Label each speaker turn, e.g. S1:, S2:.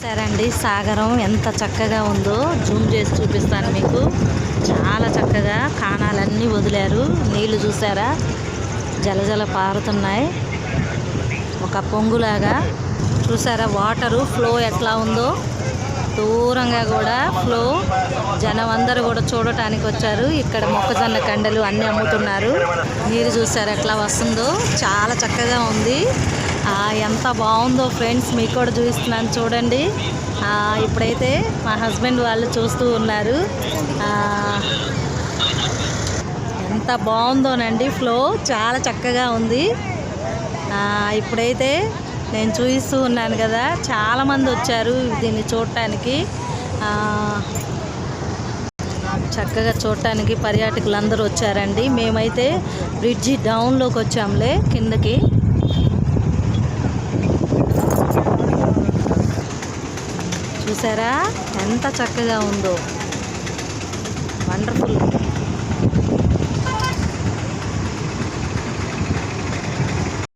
S1: సరే అండి, సాగరం ఎంత చక్కగా ఉందో జూమ్ చేసి చూపిస్తాను మీకు. చాలా చక్కగా కాణాలన్నీ వదిలారు. నీళ్లు చూసారా, జలజల పారుతున్నాయి ఒక పొంగులాగా. చూసారా వాటరు ఫ్లో ఎట్లా ఉందో, దూరంగా కూడా ఫ్లో. జనం అందరూ కూడా చూడటానికి వచ్చారు. ఇక్కడ మొక్కజొన్న కండలు అన్నీ అమ్ముతున్నారు. నీరు చూసారా ఎట్లా వస్తుందో, చాలా చక్కగా ఉంది. ఎంత బాగుందో ఫ్రెండ్స్, మీకు కూడా చూపిస్తున్నాను చూడండి. ఇప్పుడైతే మా హస్బెండ్ వాళ్ళు చూస్తూ ఉన్నారు. ఎంత బాగుందోనండి, ఫ్లో చాలా చక్కగా ఉంది. ఇప్పుడైతే నేను చూపిస్తూ ఉన్నాను కదా, చాలామంది వచ్చారు దీన్ని చూడటానికి. చక్కగా చూడటానికి పర్యాటకులు అందరూ వచ్చారండి. మేమైతే బ్రిడ్జి డౌన్లోకి వచ్చాంలే, కిందకి. చూసారా ఎంత చక్కగా ఉందో, వండర్ఫుల్.